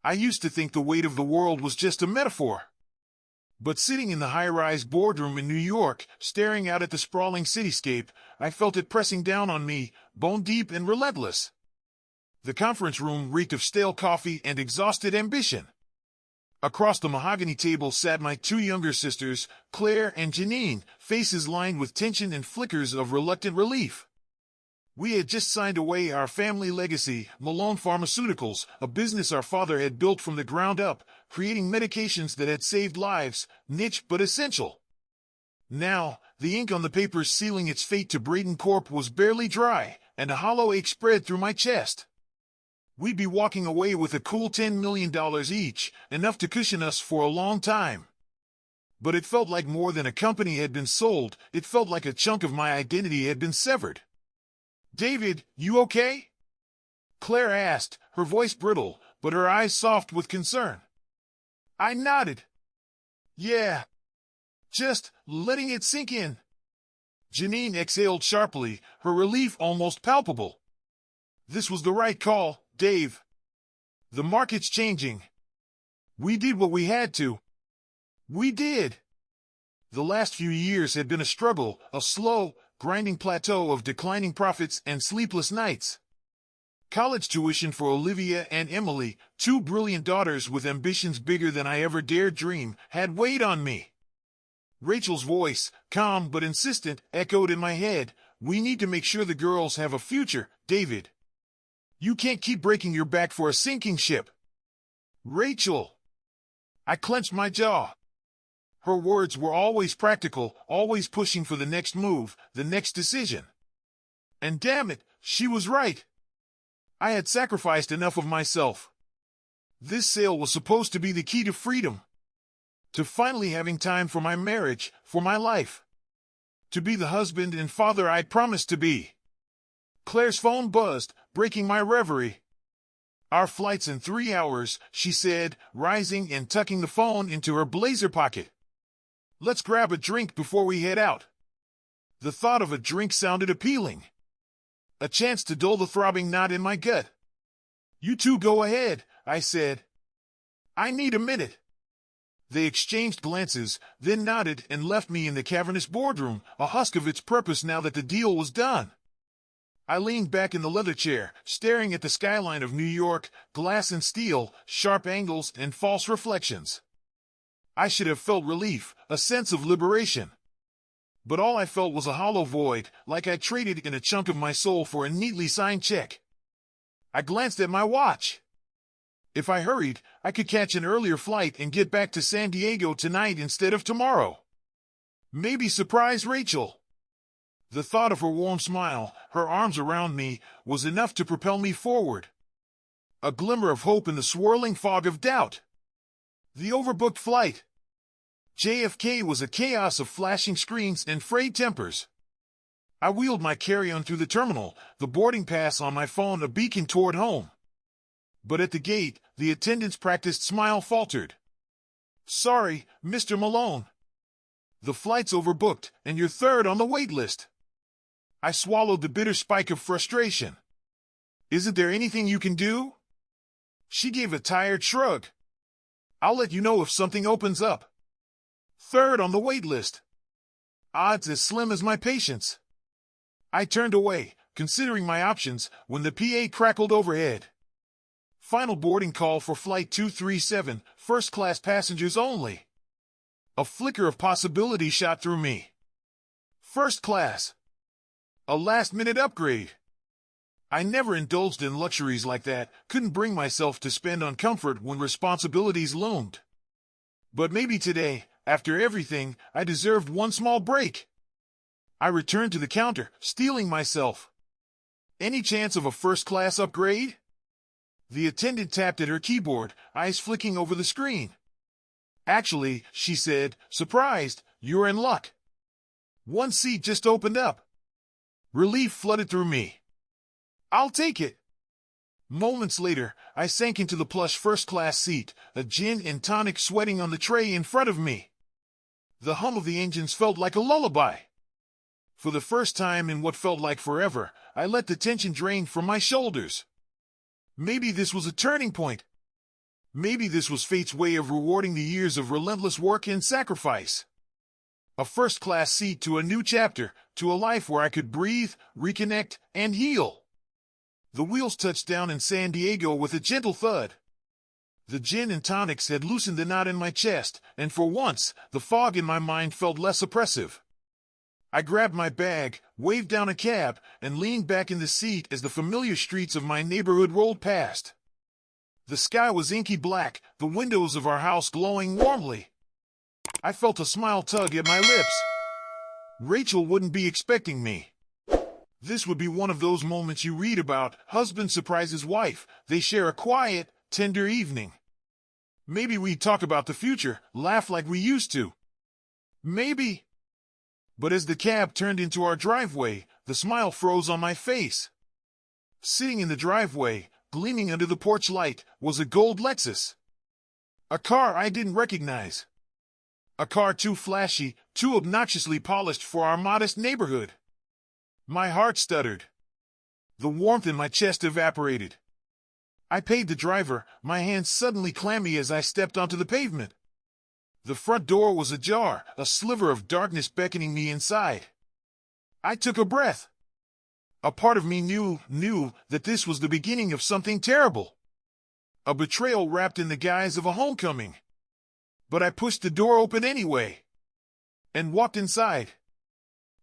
I used to think the weight of the world was just a metaphor. But sitting in the high-rise boardroom in New York, staring out at the sprawling cityscape, I felt it pressing down on me, bone-deep and relentless. The conference room reeked of stale coffee and exhausted ambition. Across the mahogany table sat my two younger sisters, Claire and Janine, faces lined with tension and flickers of reluctant relief. We had just signed away our family legacy, Malone Pharmaceuticals, a business our father had built from the ground up, creating medications that had saved lives, niche but essential. Now, the ink on the papers sealing its fate to Braden Corp was barely dry, and a hollow ache spread through my chest. We'd be walking away with a cool $10 million each, enough to cushion us for a long time. But it felt like more than a company had been sold, it felt like a chunk of my identity had been severed. "David, you okay?" Claire asked, her voice brittle, but her eyes soft with concern. I nodded. "Yeah. Just letting it sink in." Janine exhaled sharply, her relief almost palpable. "This was the right call, Dave. The market's changing. We did what we had to. We did." The last few years had been a struggle, a slow, grinding plateau of declining profits and sleepless nights. College tuition for Olivia and Emily, two brilliant daughters with ambitions bigger than I ever dared dream, had weighed on me. Rachel's voice, calm but insistent, echoed in my head. "We need to make sure the girls have a future, David. You can't keep breaking your back for a sinking ship." "Rachel!" I clenched my jaw. Her words were always practical, always pushing for the next move, the next decision. And damn it, she was right. I had sacrificed enough of myself. This sale was supposed to be the key to freedom. To finally having time for my marriage, for my life. To be the husband and father I'd promised to be. Claire's phone buzzed, breaking my reverie. "Our flight's in 3 hours," she said, rising and tucking the phone into her blazer pocket. "Let's grab a drink before we head out." The thought of a drink sounded appealing. A chance to dull the throbbing knot in my gut. "You two go ahead," I said. "I need a minute." They exchanged glances, then nodded and left me in the cavernous boardroom, a husk of its purpose now that the deal was done. I leaned back in the leather chair, staring at the skyline of New York, glass and steel, sharp angles and false reflections. I should have felt relief, a sense of liberation. But all I felt was a hollow void, like I traded in a chunk of my soul for a neatly signed check. I glanced at my watch. If I hurried, I could catch an earlier flight and get back to San Diego tonight instead of tomorrow. Maybe surprise Rachel. The thought of her warm smile, her arms around me, was enough to propel me forward. A glimmer of hope in the swirling fog of doubt. The overbooked flight. JFK was a chaos of flashing screens and frayed tempers. I wheeled my carry-on through the terminal, the boarding pass on my phone a beacon toward home. But at the gate, the attendant's practiced smile faltered. "Sorry, Mr. Malone. The flight's overbooked, and you're third on the wait list." I swallowed the bitter spike of frustration. "Isn't there anything you can do?" She gave a tired shrug. "I'll let you know if something opens up." Third on the wait list. Odds as slim as my patience. I turned away, considering my options, when the PA crackled overhead. "Final boarding call for Flight 237, first-class passengers only." A flicker of possibility shot through me. First class. A last-minute upgrade. I never indulged in luxuries like that, couldn't bring myself to spend on comfort when responsibilities loomed. But maybe today, after everything, I deserved one small break. I returned to the counter, steeling myself. "Any chance of a first-class upgrade?" The attendant tapped at her keyboard, eyes flicking over the screen. "Actually," she said, surprised, "you're in luck. One seat just opened up." Relief flooded through me. "I'll take it." Moments later, I sank into the plush first-class seat, a gin and tonic sweating on the tray in front of me. The hum of the engines felt like a lullaby. For the first time in what felt like forever, I let the tension drain from my shoulders. Maybe this was a turning point. Maybe this was fate's way of rewarding the years of relentless work and sacrifice. A first-class seat to a new chapter, to a life where I could breathe, reconnect, and heal. The wheels touched down in San Diego with a gentle thud. The gin and tonics had loosened the knot in my chest, and for once, the fog in my mind felt less oppressive. I grabbed my bag, waved down a cab, and leaned back in the seat as the familiar streets of my neighborhood rolled past. The sky was inky black, the windows of our house glowing warmly. I felt a smile tug at my lips. Rachel wouldn't be expecting me. This would be one of those moments you read about. Husband surprises wife. They share a quiet, tender evening. Maybe we'd talk about the future, laugh like we used to. Maybe. But as the cab turned into our driveway, the smile froze on my face. Sitting in the driveway, gleaming under the porch light, was a gold Lexus. A car I didn't recognize. A car too flashy, too obnoxiously polished for our modest neighborhood. My heart stuttered. The warmth in my chest evaporated. I paid the driver, my hands suddenly clammy as I stepped onto the pavement. The front door was ajar, a sliver of darkness beckoning me inside. I took a breath. A part of me knew that this was the beginning of something terrible. A betrayal wrapped in the guise of a homecoming. But I pushed the door open anyway and walked inside.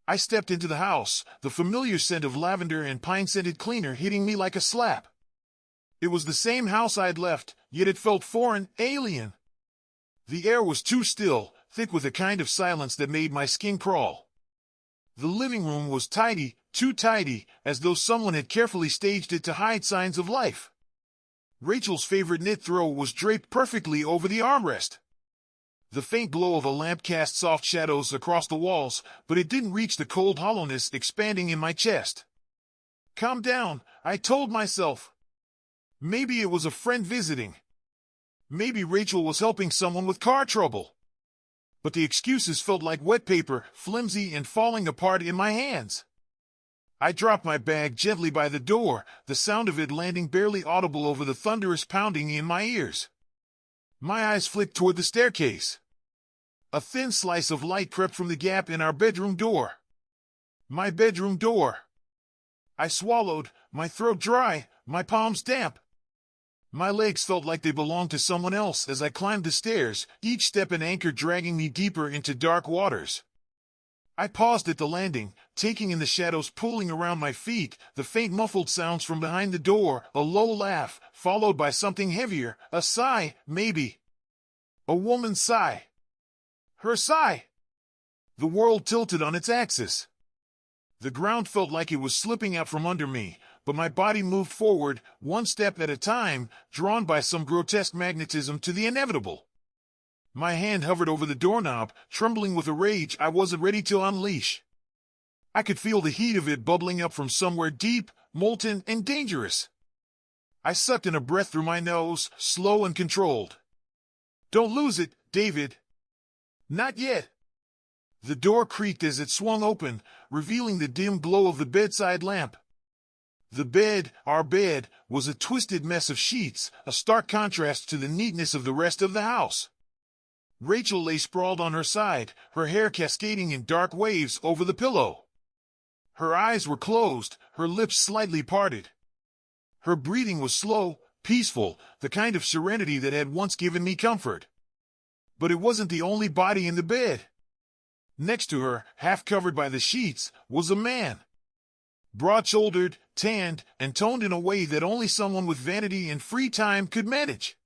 I stepped into the house, the familiar scent of lavender and pine-scented cleaner hitting me like a slap. It was the same house I'd left, yet it felt foreign, alien. The air was too still, thick with a kind of silence that made my skin crawl. The living room was tidy, too tidy, as though someone had carefully staged it to hide signs of life. Rachel's favorite knit throw was draped perfectly over the armrest. The faint glow of a lamp cast soft shadows across the walls, but it didn't reach the cold hollowness expanding in my chest. Calm down, I told myself. Maybe it was a friend visiting. Maybe Rachel was helping someone with car trouble. But the excuses felt like wet paper, flimsy and falling apart in my hands. I dropped my bag gently by the door, the sound of it landing barely audible over the thunderous pounding in my ears. My eyes flicked toward the staircase. A thin slice of light crept from the gap in our bedroom door. My bedroom door. I swallowed, my throat dry, my palms damp. My legs felt like they belonged to someone else as I climbed the stairs, each step an anchor dragging me deeper into dark waters. I paused at the landing, taking in the shadows pulling around my feet, the faint muffled sounds from behind the door, a low laugh, followed by something heavier, a sigh, maybe. A woman's sigh. Her sigh. The world tilted on its axis. The ground felt like it was slipping out from under me, but my body moved forward, one step at a time, drawn by some grotesque magnetism to the inevitable. My hand hovered over the doorknob, trembling with a rage I wasn't ready to unleash. I could feel the heat of it bubbling up from somewhere deep, molten, and dangerous. I sucked in a breath through my nose, slow and controlled. Don't lose it, David. Not yet. The door creaked as it swung open, revealing the dim glow of the bedside lamp. The bed, our bed, was a twisted mess of sheets, a stark contrast to the neatness of the rest of the house. Rachel lay sprawled on her side, her hair cascading in dark waves over the pillow. Her eyes were closed, her lips slightly parted. Her breathing was slow, peaceful, the kind of serenity that had once given me comfort. But it wasn't the only body in the bed. Next to her, half covered by the sheets, was a man. Broad-shouldered, tanned, and toned in a way that only someone with vanity and free time could manage.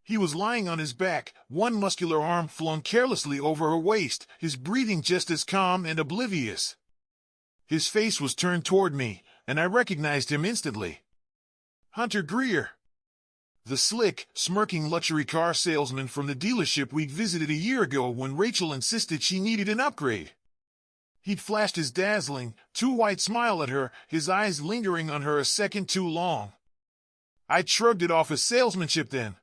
He was lying on his back, one muscular arm flung carelessly over her waist, his breathing just as calm and oblivious. His face was turned toward me, and I recognized him instantly. Hunter Greer. The slick, smirking luxury car salesman from the dealership we'd visited a year ago when Rachel insisted she needed an upgrade. He'd flashed his dazzling, too-white smile at her, his eyes lingering on her a second too long. I'd shrugged it off as salesmanship then.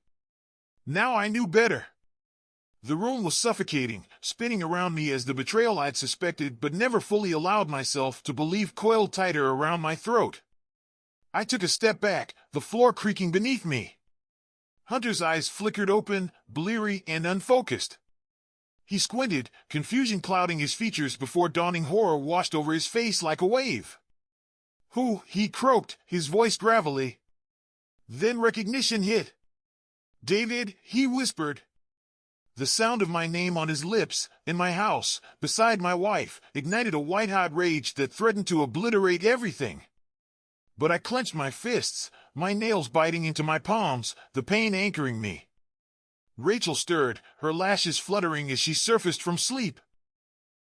Now I knew better. The room was suffocating, spinning around me as the betrayal I'd suspected but never fully allowed myself to believe coiled tighter around my throat. I took a step back, the floor creaking beneath me. Hunter's eyes flickered open, bleary and unfocused. He squinted, confusion clouding his features before dawning horror washed over his face like a wave. "Who?" he croaked, his voice gravelly. Then recognition hit. "David," he whispered. The sound of my name on his lips, in my house, beside my wife, ignited a white-hot rage that threatened to obliterate everything. But I clenched my fists, my nails biting into my palms, the pain anchoring me. Rachel stirred, her lashes fluttering as she surfaced from sleep.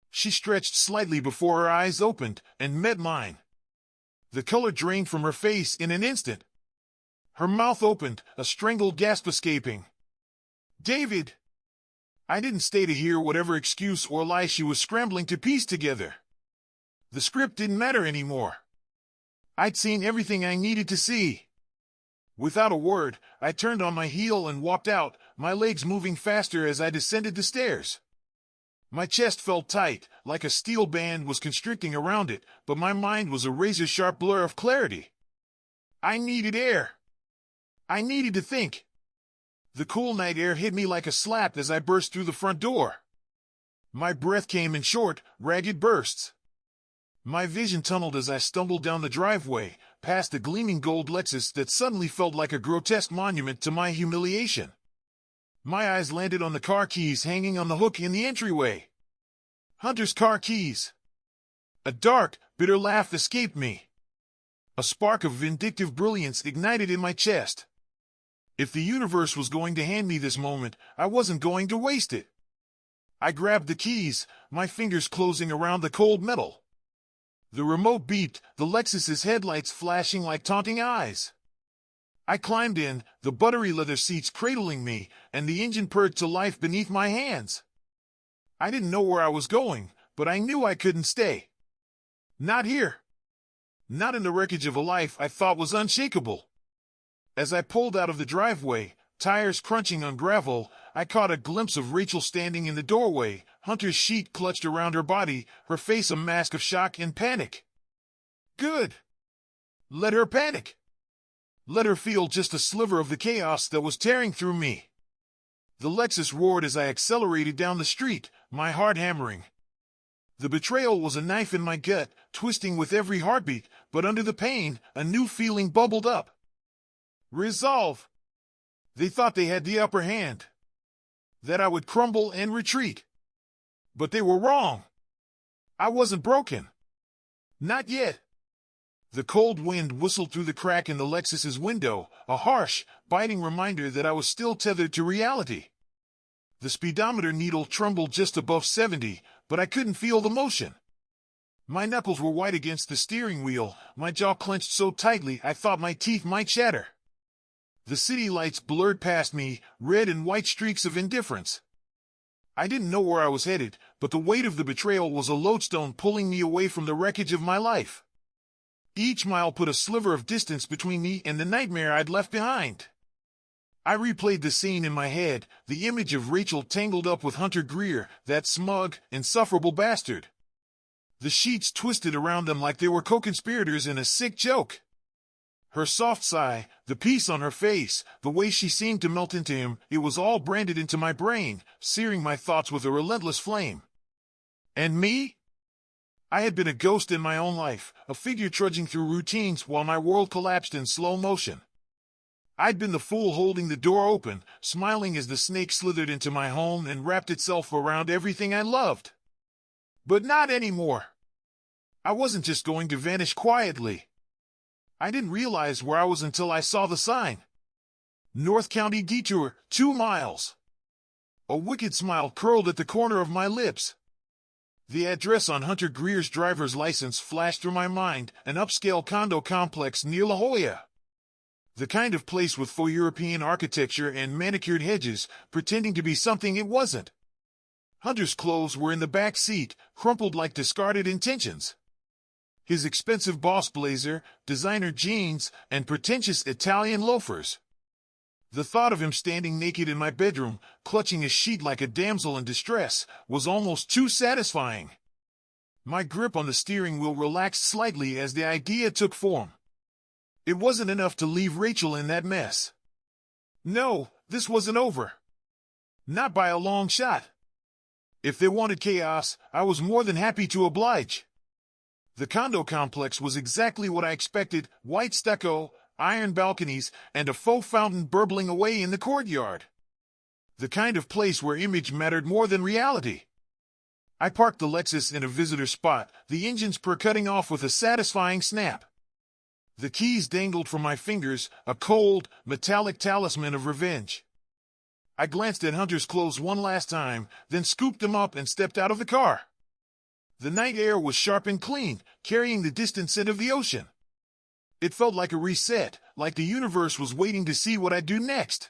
She stretched slightly before her eyes opened and met mine. The color drained from her face in an instant. Her mouth opened, a strangled gasp escaping. "David!" I didn't stay to hear whatever excuse or lie she was scrambling to piece together. The script didn't matter anymore. I'd seen everything I needed to see. Without a word, I turned on my heel and walked out, my legs moving faster as I descended the stairs. My chest felt tight, like a steel band was constricting around it, but my mind was a razor-sharp blur of clarity. I needed air. I needed to think. The cool night air hit me like a slap as I burst through the front door. My breath came in short, ragged bursts. My vision tunneled as I stumbled down the driveway, past the gleaming gold Lexus that suddenly felt like a grotesque monument to my humiliation. My eyes landed on the car keys hanging on the hook in the entryway. Hunter's car keys. A dark, bitter laugh escaped me. A spark of vindictive brilliance ignited in my chest. If the universe was going to hand me this moment, I wasn't going to waste it. I grabbed the keys, my fingers closing around the cold metal. The remote beeped, the Lexus's headlights flashing like taunting eyes. I climbed in, the buttery leather seats cradling me, and the engine purred to life beneath my hands. I didn't know where I was going, but I knew I couldn't stay. Not here. Not in the wreckage of a life I thought was unshakable. As I pulled out of the driveway, tires crunching on gravel, I caught a glimpse of Rachel standing in the doorway, Hunter's sheet clutched around her body, her face a mask of shock and panic. Good. Let her panic. Let her feel just a sliver of the chaos that was tearing through me. The Lexus roared as I accelerated down the street, my heart hammering. The betrayal was a knife in my gut, twisting with every heartbeat, but under the pain, a new feeling bubbled up. Resolve. They thought they had the upper hand. That I would crumble and retreat. But they were wrong. I wasn't broken. Not yet. The cold wind whistled through the crack in the Lexus's window, a harsh, biting reminder that I was still tethered to reality. The speedometer needle trembled just above 70, but I couldn't feel the motion. My knuckles were white against the steering wheel, my jaw clenched so tightly I thought my teeth might shatter. The city lights blurred past me, red and white streaks of indifference. I didn't know where I was headed, but the weight of the betrayal was a lodestone pulling me away from the wreckage of my life. Each mile put a sliver of distance between me and the nightmare I'd left behind. I replayed the scene in my head, the image of Rachel tangled up with Hunter Greer, that smug, insufferable bastard. The sheets twisted around them like they were co-conspirators in a sick joke. Her soft sigh, the peace on her face, the way she seemed to melt into him, it was all branded into my brain, searing my thoughts with a relentless flame. And me? I had been a ghost in my own life, a figure trudging through routines while my world collapsed in slow motion. I'd been the fool holding the door open, smiling as the snake slithered into my home and wrapped itself around everything I loved. But not anymore. I wasn't just going to vanish quietly. I didn't realize where I was until I saw the sign. North County Detour, 2 miles. A wicked smile curled at the corner of my lips. The address on Hunter Greer's driver's license flashed through my mind, an upscale condo complex near La Jolla. The kind of place with faux European architecture and manicured hedges, pretending to be something it wasn't. Hunter's clothes were in the back seat, crumpled like discarded intentions. His expensive boss blazer, designer jeans, and pretentious Italian loafers. The thought of him standing naked in my bedroom, clutching a sheet like a damsel in distress, was almost too satisfying. My grip on the steering wheel relaxed slightly as the idea took form. It wasn't enough to leave Rachel in that mess. No, this wasn't over. Not by a long shot. If they wanted chaos, I was more than happy to oblige. The condo complex was exactly what I expected: white stucco, iron balconies, and a faux fountain burbling away in the courtyard. The kind of place where image mattered more than reality. I parked the Lexus in a visitor spot, the engine's purr cutting off with a satisfying snap. The keys dangled from my fingers, a cold, metallic talisman of revenge. I glanced at Hunter's clothes one last time, then scooped them up and stepped out of the car. The night air was sharp and clean, carrying the distant scent of the ocean. It felt like a reset, like the universe was waiting to see what I'd do next.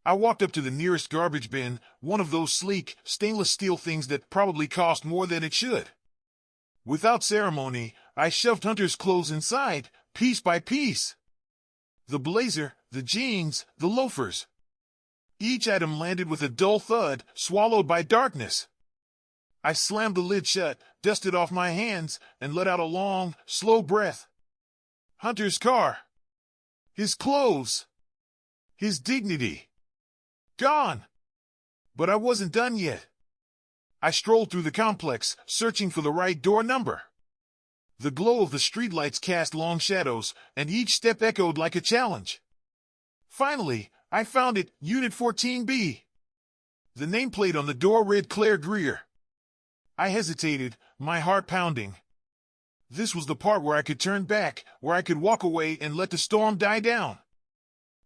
I walked up to the nearest garbage bin, one of those sleek, stainless steel things that probably cost more than it should. Without ceremony, I shoved Hunter's clothes inside, piece by piece. The blazer, the jeans, the loafers. Each item landed with a dull thud, swallowed by darkness. I slammed the lid shut, dusted off my hands, and let out a long, slow breath. Hunter's car. His clothes. His dignity. Gone. But I wasn't done yet. I strolled through the complex, searching for the right door number. The glow of the streetlights cast long shadows, and each step echoed like a challenge. Finally, I found it, Unit 14B. The nameplate on the door read Claire Greer. I hesitated, my heart pounding. This was the part where I could turn back, where I could walk away and let the storm die down.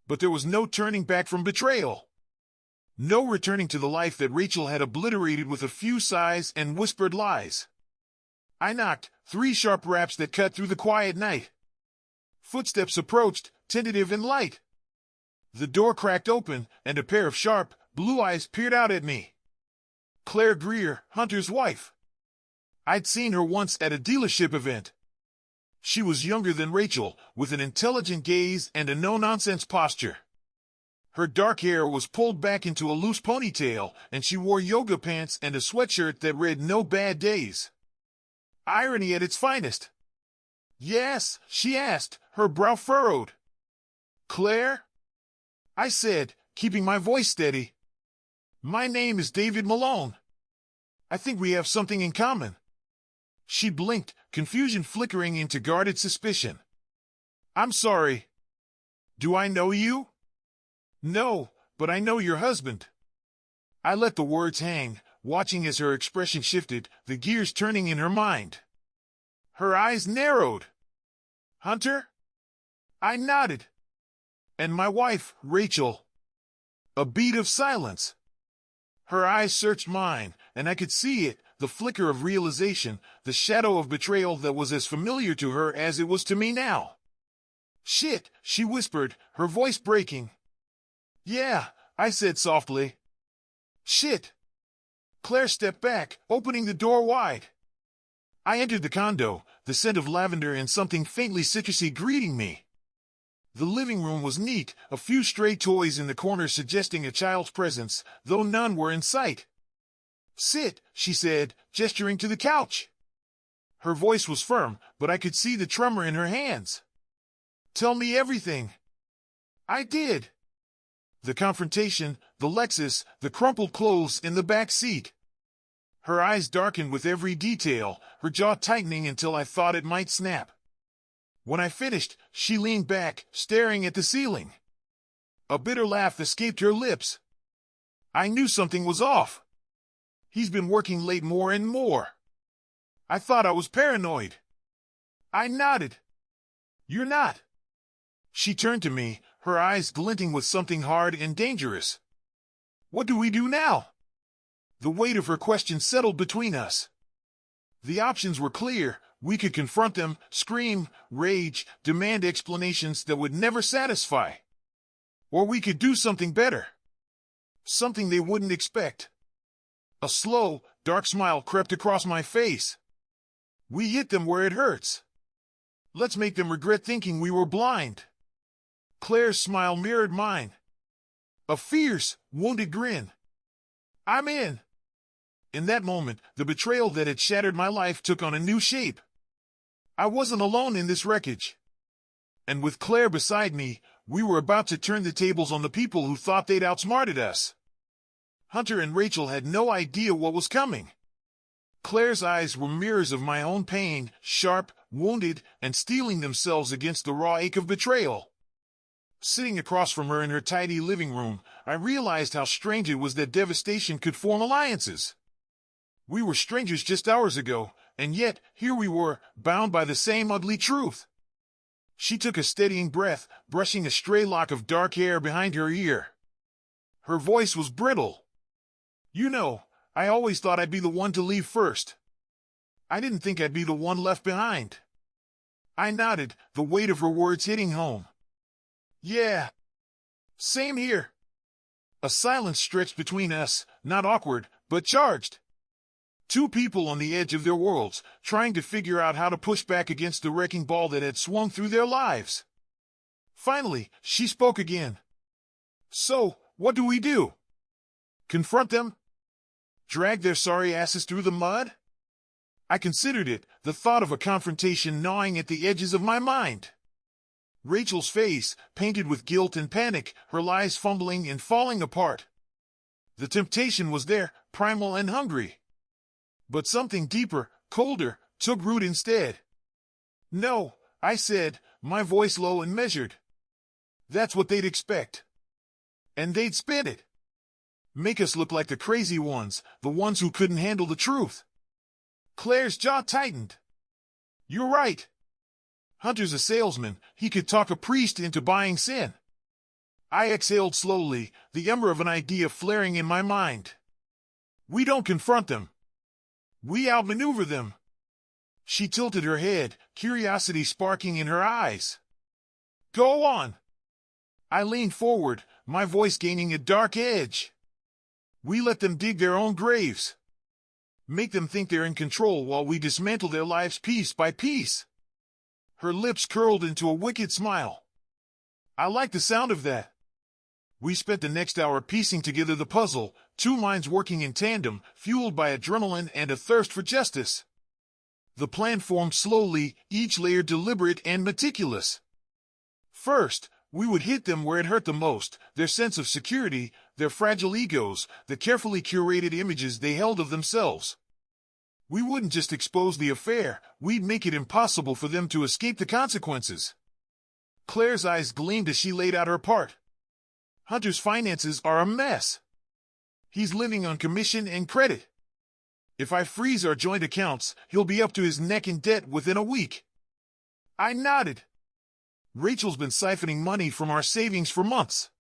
But there was no turning back from betrayal. No returning to the life that Rachel had obliterated with a few sighs and whispered lies. I knocked, 3 sharp raps that cut through the quiet night. Footsteps approached, tentative and light. The door cracked open, and a pair of sharp, blue eyes peered out at me. Claire Greer, Hunter's wife. I'd seen her once at a dealership event. She was younger than Rachel, with an intelligent gaze and a no-nonsense posture. Her dark hair was pulled back into a loose ponytail, and she wore yoga pants and a sweatshirt that read "No Bad Days." Irony at its finest. "Yes?" she asked, her brow furrowed. "Claire?" I said, keeping my voice steady. "My name is David Malone. I think we have something in common." She blinked, confusion flickering into guarded suspicion. "I'm sorry. Do I know you?" "No, but I know your husband." I let the words hang, watching as her expression shifted, the gears turning in her mind. Her eyes narrowed. "Hunter?" I nodded. "And my wife, Rachel." A beat of silence. Her eyes searched mine, and I could see it, the flicker of realization, the shadow of betrayal that was as familiar to her as it was to me now. "Shit," she whispered, her voice breaking. "Yeah," I said softly. "Shit." Claire stepped back, opening the door wide. I entered the condo, the scent of lavender and something faintly citrusy greeting me. The living room was neat, a few stray toys in the corners suggesting a child's presence, though none were in sight. "Sit," she said, gesturing to the couch. Her voice was firm, but I could see the tremor in her hands. "Tell me everything." I did. The confrontation, the Lexus, the crumpled clothes in the back seat. Her eyes darkened with every detail, her jaw tightening until I thought it might snap. When I finished, she leaned back, staring at the ceiling. A bitter laugh escaped her lips. I knew something was off. He's been working late more and more. I thought I was paranoid. I nodded. "You're not." She turned to me, her eyes glinting with something hard and dangerous. "What do we do now?" The weight of her question settled between us. The options were clear. We could confront them, scream, rage, demand explanations that would never satisfy. Or we could do something better. Something they wouldn't expect. A slow, dark smile crept across my face. We hit them where it hurts. Let's make them regret thinking we were blind. Claire's smile mirrored mine. A fierce, wounded grin. "I'm in." In that moment, the betrayal that had shattered my life took on a new shape. I wasn't alone in this wreckage. And with Claire beside me, we were about to turn the tables on the people who thought they'd outsmarted us. Hunter and Rachel had no idea what was coming. Claire's eyes were mirrors of my own pain, sharp, wounded, and steeling themselves against the raw ache of betrayal. Sitting across from her in her tidy living room, I realized how strange it was that devastation could form alliances. We were strangers just hours ago, and yet here we were, bound by the same ugly truth. She took a steadying breath, brushing a stray lock of dark hair behind her ear. Her voice was brittle. "You know, I always thought I'd be the one to leave first. I didn't think I'd be the one left behind." I nodded, the weight of her words hitting home. "Yeah. Same here." A silence stretched between us, not awkward, but charged. Two people on the edge of their worlds, trying to figure out how to push back against the wrecking ball that had swung through their lives. Finally, she spoke again. "So, what do we do? Confront them? Drag their sorry asses through the mud?" I considered it, the thought of a confrontation gnawing at the edges of my mind. Rachel's face, painted with guilt and panic, her lies fumbling and falling apart. The temptation was there, primal and hungry. But something deeper, colder, took root instead. "No," I said, my voice low and measured. "That's what they'd expect. And they'd spin it. Make us look like the crazy ones, the ones who couldn't handle the truth." Claire's jaw tightened. "You're right. Hunter's a salesman, he could talk a priest into buying sin." I exhaled slowly, the ember of an idea flaring in my mind. "We don't confront them. We outmaneuver them." She tilted her head, curiosity sparking in her eyes. "Go on." I leaned forward, my voice gaining a dark edge. "We let them dig their own graves. Make them think they're in control while we dismantle their lives piece by piece." Her lips curled into a wicked smile. I liked the sound of that. We spent the next hour piecing together the puzzle, two minds working in tandem, fueled by adrenaline and a thirst for justice. The plan formed slowly, each layer deliberate and meticulous. First, we would hit them where it hurt the most, their sense of security, their fragile egos, the carefully curated images they held of themselves. We wouldn't just expose the affair, we'd make it impossible for them to escape the consequences. Claire's eyes gleamed as she laid out her part. "Hunter's finances are a mess. He's living on commission and credit. If I freeze our joint accounts, he'll be up to his neck in debt within a week." I nodded. "Rachel's been siphoning money from our savings for months.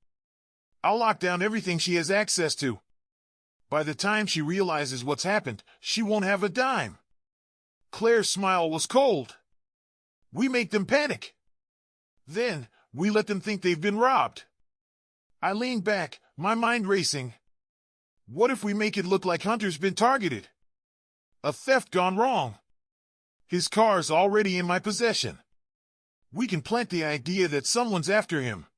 I'll lock down everything she has access to. By the time she realizes what's happened, she won't have a dime." Claire's smile was cold. "We make them panic. Then, we let them think they've been robbed." I leaned back, my mind racing. What if we make it look like Hunter's been targeted? A theft gone wrong. His car's already in my possession. We can plant the idea that someone's after him.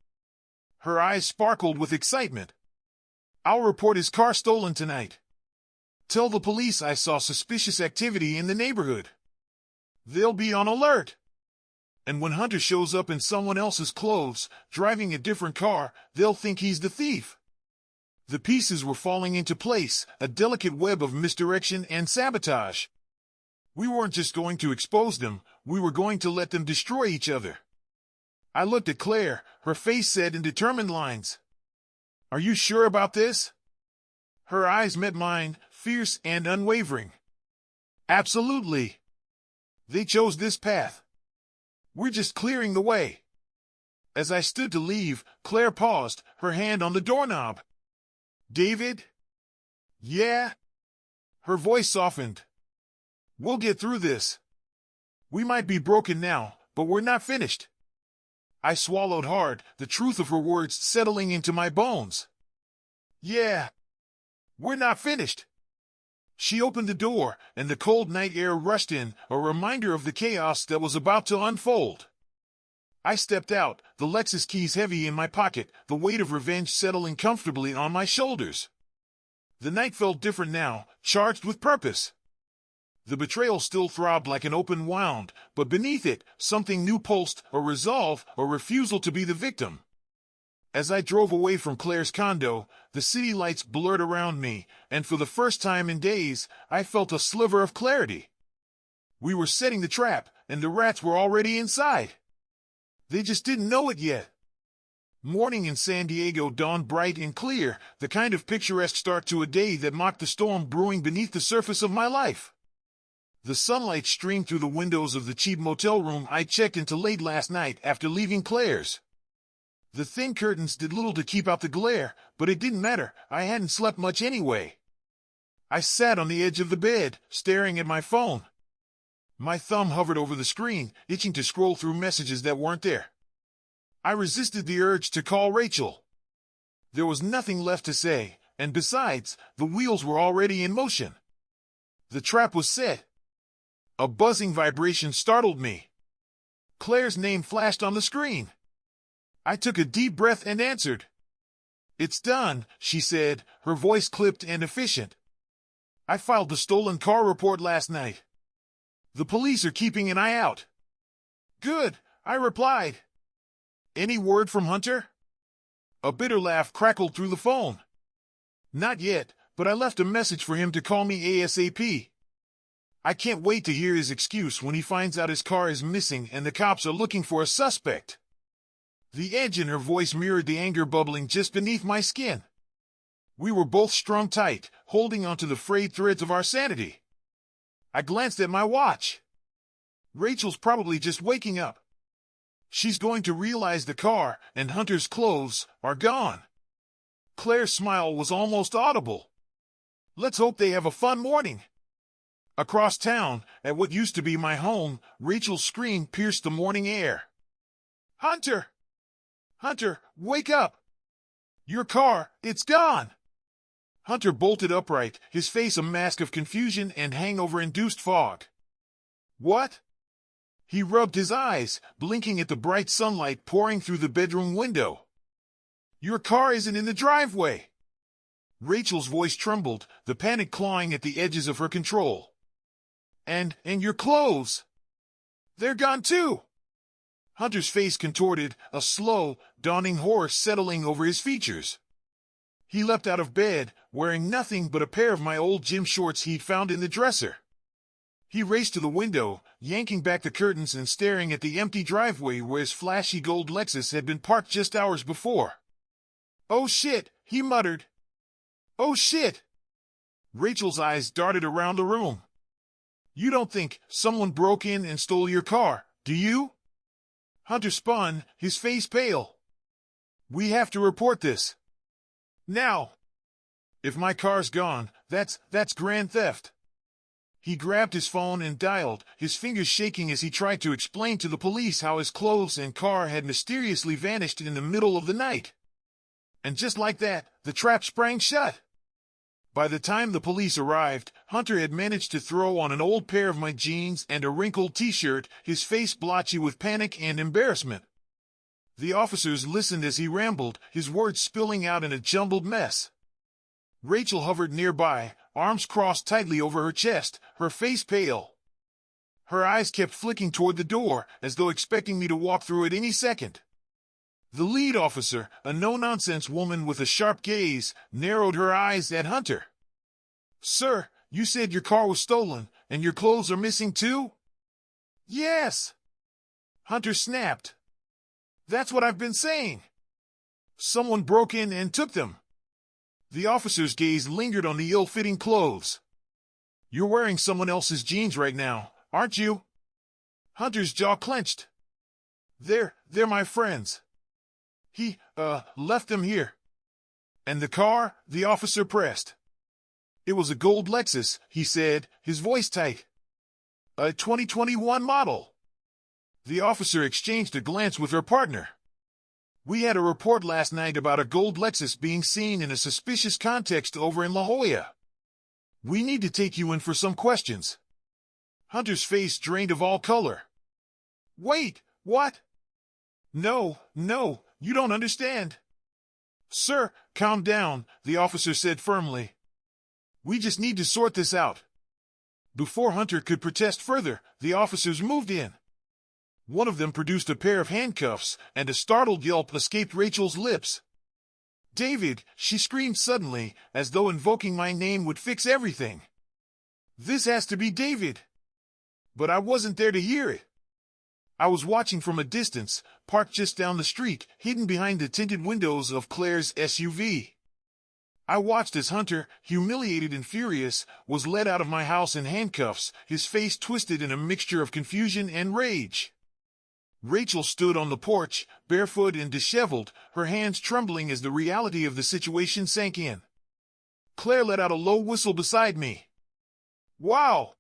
Her eyes sparkled with excitement. "I'll report his car stolen tonight. Tell the police I saw suspicious activity in the neighborhood. They'll be on alert. And when Hunter shows up in someone else's clothes, driving a different car, they'll think he's the thief." The pieces were falling into place, a delicate web of misdirection and sabotage. We weren't just going to expose them, we were going to let them destroy each other. I looked at Claire, her face set in determined lines. "Are you sure about this?" Her eyes met mine, fierce and unwavering. "Absolutely. They chose this path. We're just clearing the way." As I stood to leave, Claire paused, her hand on the doorknob. "David?" "Yeah?" Her voice softened. "We'll get through this. We might be broken now, but we're not finished." I swallowed hard, the truth of her words settling into my bones. "Yeah. We're not finished." She opened the door, and the cold night air rushed in, a reminder of the chaos that was about to unfold. I stepped out, the Lexus keys heavy in my pocket, the weight of revenge settling comfortably on my shoulders. The night felt different now, charged with purpose. The betrayal still throbbed like an open wound, but beneath it, something new pulsed, a resolve, a refusal to be the victim. As I drove away from Claire's condo, the city lights blurred around me, and for the first time in days, I felt a sliver of clarity. We were setting the trap, and the rats were already inside. They just didn't know it yet. Morning in San Diego dawned bright and clear, the kind of picturesque start to a day that mocked the storm brewing beneath the surface of my life. The sunlight streamed through the windows of the cheap motel room I checked into late last night after leaving Claire's. The thin curtains did little to keep out the glare, but it didn't matter, I hadn't slept much anyway. I sat on the edge of the bed, staring at my phone. My thumb hovered over the screen, itching to scroll through messages that weren't there. I resisted the urge to call Rachel. There was nothing left to say, and besides, the wheels were already in motion. The trap was set. A buzzing vibration startled me. Claire's name flashed on the screen. I took a deep breath and answered. "It's done," she said, her voice clipped and efficient. "I filed the stolen car report last night. The police are keeping an eye out." "Good," I replied. "Any word from Hunter?" A bitter laugh crackled through the phone. "Not yet, but I left a message for him to call me ASAP. I can't wait to hear his excuse when he finds out his car is missing and the cops are looking for a suspect." The edge in her voice mirrored the anger bubbling just beneath my skin. We were both strung tight, holding onto the frayed threads of our sanity. I glanced at my watch. Rachel's probably just waking up. She's going to realize the car and Hunter's clothes are gone. Claire's smile was almost audible. "Let's hope they have a fun morning." Across town, at what used to be my home, Rachel's scream pierced the morning air. "Hunter! Hunter, wake up! Your car, it's gone!" Hunter bolted upright, his face a mask of confusion and hangover-induced fog. "What?" He rubbed his eyes, blinking at the bright sunlight pouring through the bedroom window. "Your car isn't in the driveway." Rachel's voice trembled, the panic clawing at the edges of her control. And your clothes? They're gone too." Hunter's face contorted, a slow, dawning horror settling over his features. He leapt out of bed, wearing nothing but a pair of my old gym shorts he'd found in the dresser. He raced to the window, yanking back the curtains and staring at the empty driveway where his flashy gold Lexus had been parked just hours before. "Oh shit," he muttered. "Oh shit." Rachel's eyes darted around the room. "You don't think someone broke in and stole your car, do you?" Hunter spun, his face pale. "We have to report this. Now. If my car's gone, that's grand theft." He grabbed his phone and dialed, his fingers shaking as he tried to explain to the police how his clothes and car had mysteriously vanished in the middle of the night. And just like that, the trap sprang shut. By the time the police arrived, Hunter had managed to throw on an old pair of my jeans and a wrinkled t-shirt, his face blotchy with panic and embarrassment. The officers listened as he rambled, his words spilling out in a jumbled mess. Rachel hovered nearby, arms crossed tightly over her chest, her face pale. Her eyes kept flicking toward the door, as though expecting me to walk through it any second. The lead officer, a no-nonsense woman with a sharp gaze, narrowed her eyes at Hunter. "Sir, you said your car was stolen, and your clothes are missing too?" "Yes," Hunter snapped. "That's what I've been saying. Someone broke in and took them." The officer's gaze lingered on the ill-fitting clothes. "You're wearing someone else's jeans right now, aren't you?" Hunter's jaw clenched. They're my friends. He, left them here." "And the car?" the officer pressed. "It was a gold Lexus," he said, his voice tight. "A 2021 model." The officer exchanged a glance with her partner. "We had a report last night about a gold Lexus being seen in a suspicious context over in La Jolla. We need to take you in for some questions." Hunter's face drained of all color. "Wait, what?" No, you don't understand." "Sir, calm down," the officer said firmly. "We just need to sort this out." Before Hunter could protest further, the officers moved in. One of them produced a pair of handcuffs, and a startled yelp escaped Rachel's lips. "David," she screamed suddenly, as though invoking my name would fix everything. "This has to be David." But I wasn't there to hear it. I was watching from a distance, parked just down the street, hidden behind the tinted windows of Claire's SUV. I watched as Hunter, humiliated and furious, was led out of my house in handcuffs, his face twisted in a mixture of confusion and rage. Rachel stood on the porch, barefoot and disheveled, her hands trembling as the reality of the situation sank in. Claire let out a low whistle beside me. "Wow!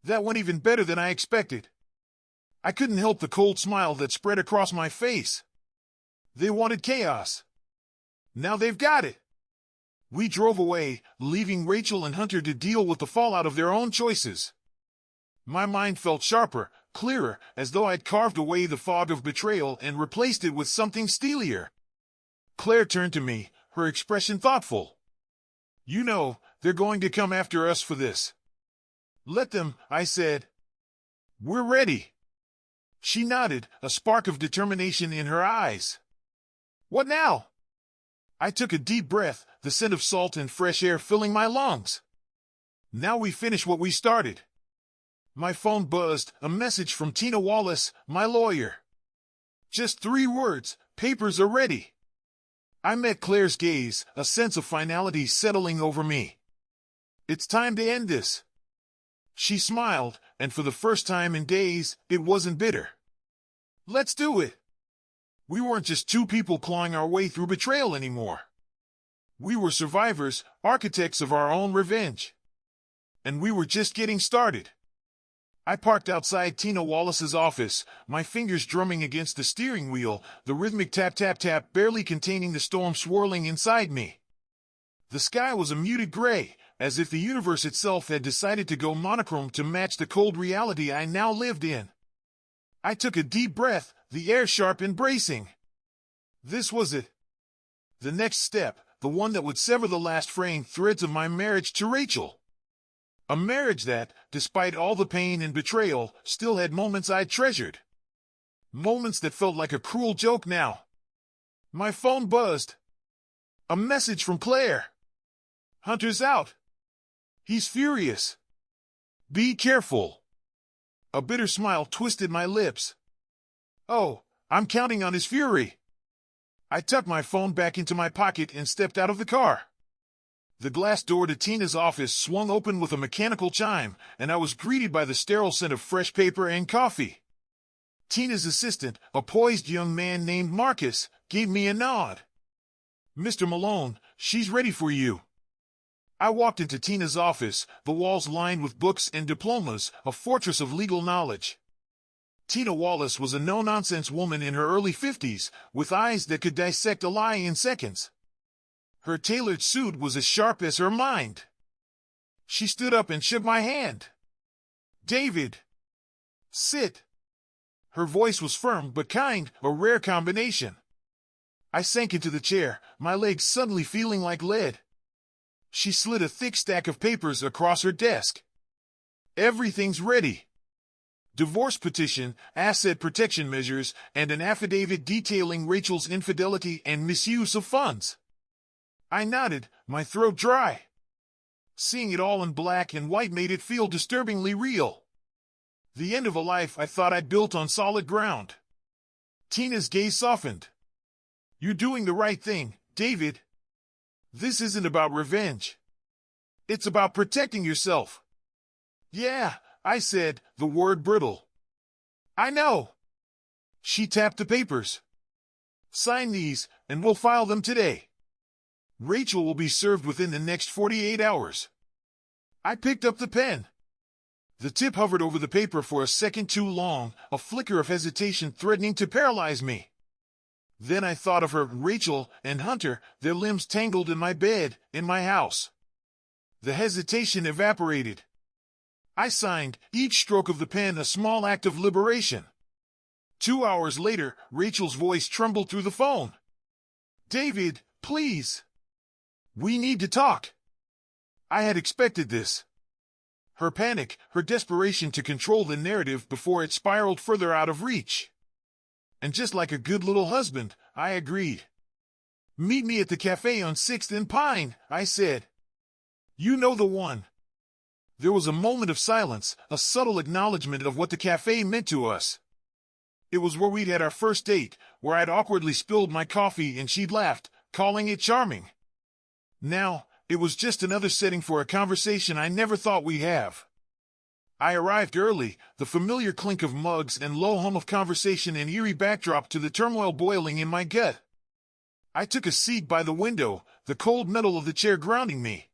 That went even better than I expected." I couldn't help the cold smile that spread across my face. They wanted chaos. Now they've got it. We drove away, leaving Rachel and Hunter to deal with the fallout of their own choices. My mind felt sharper, clearer, as though I'd carved away the fog of betrayal and replaced it with something steelier. Claire turned to me, her expression thoughtful. "You know, they're going to come after us for this." "Let them," I said. "We're ready." She nodded, a spark of determination in her eyes. "What now?" I took a deep breath, the scent of salt and fresh air filling my lungs. "Now we finish what we started." My phone buzzed, a message from Tina Wallace, my lawyer. Just 3 words, "Papers are ready." I met Claire's gaze, a sense of finality settling over me. "It's time to end this." She smiled, and for the first time in days, it wasn't bitter. "Let's do it." We weren't just two people clawing our way through betrayal anymore. We were survivors, architects of our own revenge. And we were just getting started. I parked outside Tina Wallace's office, my fingers drumming against the steering wheel, the rhythmic tap-tap-tap barely containing the storm swirling inside me. The sky was a muted gray, as if the universe itself had decided to go monochrome to match the cold reality I now lived in. I took a deep breath, the air sharp and bracing. This was it. The next step, the one that would sever the last fraying threads of my marriage to Rachel. A marriage that, despite all the pain and betrayal, still had moments I treasured. Moments that felt like a cruel joke now. My phone buzzed. A message from Claire. "Hunter's out. He's furious. Be careful." A bitter smile twisted my lips. "Oh, I'm counting on his fury." I tucked my phone back into my pocket and stepped out of the car. The glass door to Tina's office swung open with a mechanical chime, and I was greeted by the sterile scent of fresh paper and coffee. Tina's assistant, a poised young man named Marcus, gave me a nod. "Mr. Malone, she's ready for you." I walked into Tina's office, the walls lined with books and diplomas, a fortress of legal knowledge. Tina Wallace was a no-nonsense woman in her early 50s, with eyes that could dissect a lie in seconds. Her tailored suit was as sharp as her mind. She stood up and shook my hand. "David, sit." Her voice was firm but kind, a rare combination. I sank into the chair, my legs suddenly feeling like lead. She slid a thick stack of papers across her desk. "Everything's ready. Divorce petition, asset protection measures, and an affidavit detailing Rachel's infidelity and misuse of funds." I nodded, my throat dry. Seeing it all in black and white made it feel disturbingly real. The end of a life I thought I'd built on solid ground. Tina's gaze softened. "You're doing the right thing, David. This isn't about revenge. It's about protecting yourself." "Yeah," I said, the word brittle. "I know." She tapped the papers. "Sign these, and we'll file them today. Rachel will be served within the next 48 hours. I picked up the pen. The tip hovered over the paper for a second too long, a flicker of hesitation threatening to paralyze me. Then I thought of her, Rachel, and Hunter, their limbs tangled in my bed, in my house. The hesitation evaporated. I signed, each stroke of the pen a small act of liberation. 2 hours later, Rachel's voice trembled through the phone. "David, please. We need to talk." I had expected this. Her panic, her desperation to control the narrative before it spiraled further out of reach. And just like a good little husband, I agreed. "Meet me at the cafe on 6th and Pine," I said. "You know the one." There was a moment of silence, a subtle acknowledgement of what the cafe meant to us. It was where we'd had our first date, where I'd awkwardly spilled my coffee and she'd laughed, calling it charming. Now, it was just another setting for a conversation I never thought we'd have. I arrived early, the familiar clink of mugs and low hum of conversation an eerie backdrop to the turmoil boiling in my gut. I took a seat by the window, the cold metal of the chair grounding me.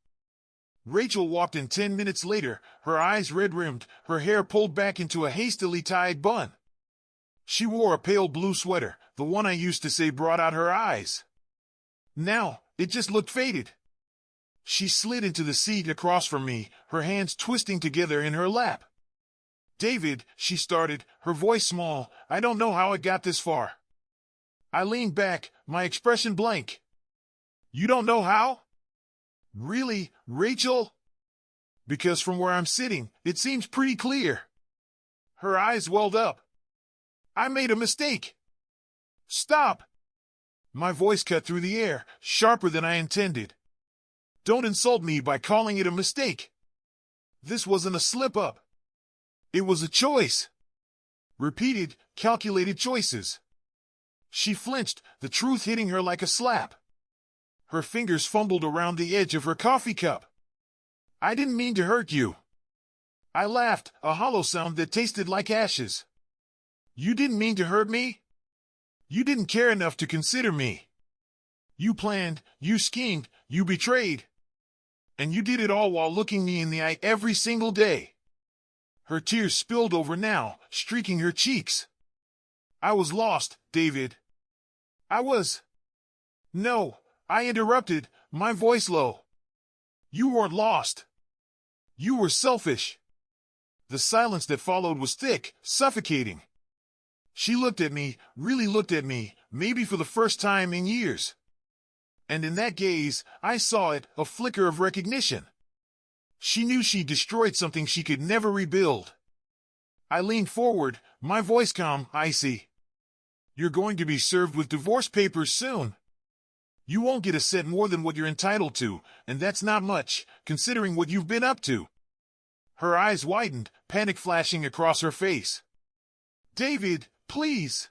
Rachel walked in 10 minutes later, her eyes red-rimmed, her hair pulled back into a hastily tied bun. She wore a pale blue sweater, the one I used to say brought out her eyes. Now, it just looked faded. She slid into the seat across from me, her hands twisting together in her lap. "David," she started, her voice small, "I don't know how it got this far." I leaned back, my expression blank. "You don't know how?" "Really, Rachel?" "Because from where I'm sitting, it seems pretty clear." Her eyes welled up. "I made a mistake." "Stop!" My voice cut through the air, sharper than I intended. "Don't insult me by calling it a mistake. This wasn't a slip-up. It was a choice. Repeated, calculated choices." She flinched, the truth hitting her like a slap. Her fingers fumbled around the edge of her coffee cup. "I didn't mean to hurt you." I laughed, a hollow sound that tasted like ashes. "You didn't mean to hurt me? You didn't care enough to consider me. You planned, you schemed, you betrayed. And you did it all while looking me in the eye every single day." Her tears spilled over now, streaking her cheeks. "I was lost, David. I was—" "No," I interrupted, my voice low. "You weren't lost. You were selfish." The silence that followed was thick, suffocating. She looked at me, really looked at me, maybe for the first time in years. And in that gaze, I saw it, a flicker of recognition. She knew she'd destroyed something she could never rebuild. I leaned forward, my voice calm, icy. "You're going to be served with divorce papers soon. You won't get a set more than what you're entitled to, and that's not much, considering what you've been up to." Her eyes widened, panic flashing across her face. "David, please.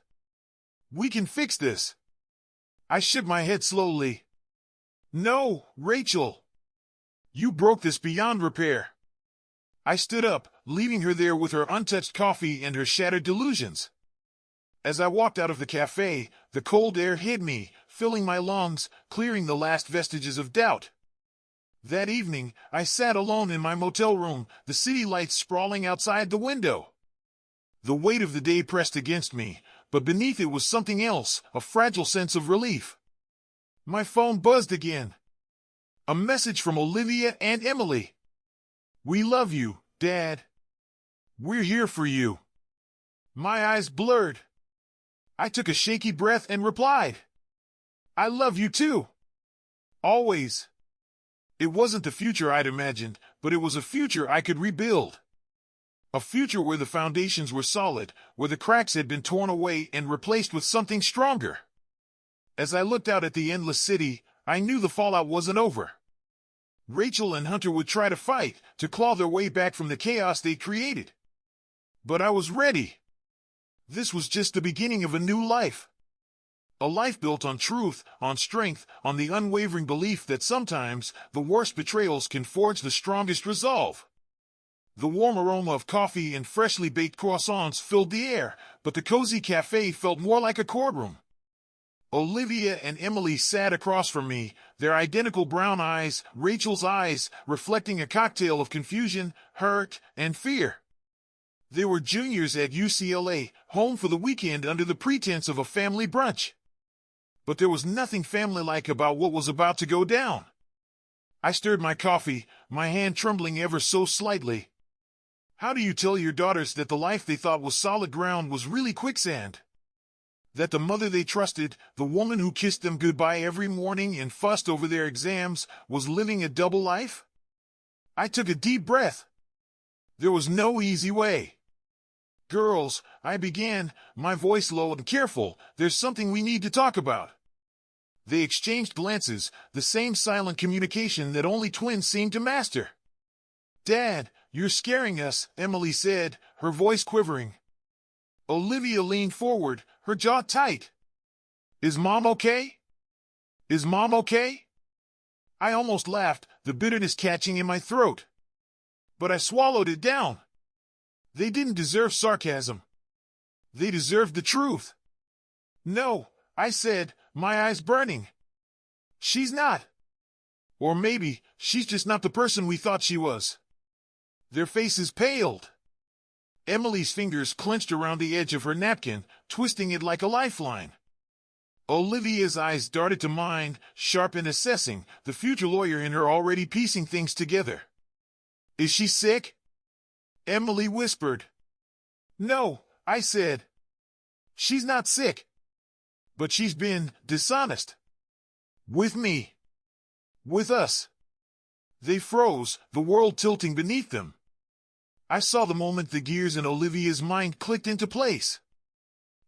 We can fix this." I shook my head slowly. "No, Rachel. You broke this beyond repair." I stood up, leaving her there with her untouched coffee and her shattered delusions. As I walked out of the cafe, the cold air hit me, filling my lungs, clearing the last vestiges of doubt. That evening, I sat alone in my motel room, the city lights sprawling outside the window. The weight of the day pressed against me, but beneath it was something else, a fragile sense of relief. My phone buzzed again. A message from Olivia and Emily. "We love you, Dad. We're here for you." My eyes blurred. I took a shaky breath and replied, "I love you too. Always." It wasn't the future I'd imagined, but it was a future I could rebuild. A future where the foundations were solid, where the cracks had been torn away and replaced with something stronger. As I looked out at the endless city, I knew the fallout wasn't over. Rachel and Hunter would try to fight, to claw their way back from the chaos they created. But I was ready. This was just the beginning of a new life. A life built on truth, on strength, on the unwavering belief that sometimes the worst betrayals can forge the strongest resolve. The warm aroma of coffee and freshly baked croissants filled the air, but the cozy cafe felt more like a courtroom. Olivia and Emily sat across from me, their identical brown eyes, Rachel's eyes, reflecting a cocktail of confusion, hurt, and fear. They were juniors at UCLA, home for the weekend under the pretense of a family brunch. But there was nothing family-like about what was about to go down. I stirred my coffee, my hand trembling ever so slightly. How do you tell your daughters that the life they thought was solid ground was really quicksand? That the mother they trusted, the woman who kissed them goodbye every morning and fussed over their exams, was living a double life? I took a deep breath. There was no easy way. Girls, I began, my voice low and careful, there's something we need to talk about. They exchanged glances, the same silent communication that only twins seem to master. Dad, you're scaring us, Emily said, her voice quivering. Olivia leaned forward, her jaw tight. Is Mom okay? Is Mom okay? I almost laughed, the bitterness catching in my throat. But I swallowed it down. They didn't deserve sarcasm. They deserved the truth. No, I said, my eyes burning. She's not. Or maybe, she's just not the person we thought she was. Their faces paled. Emily's fingers clenched around the edge of her napkin, twisting it like a lifeline. Olivia's eyes darted to mine, sharp and assessing, the future lawyer in her already piecing things together. Is she sick? Emily whispered. No, I said. She's not sick. But she's been dishonest. With me. With us. They froze, the world tilting beneath them. I saw the moment the gears in Olivia's mind clicked into place.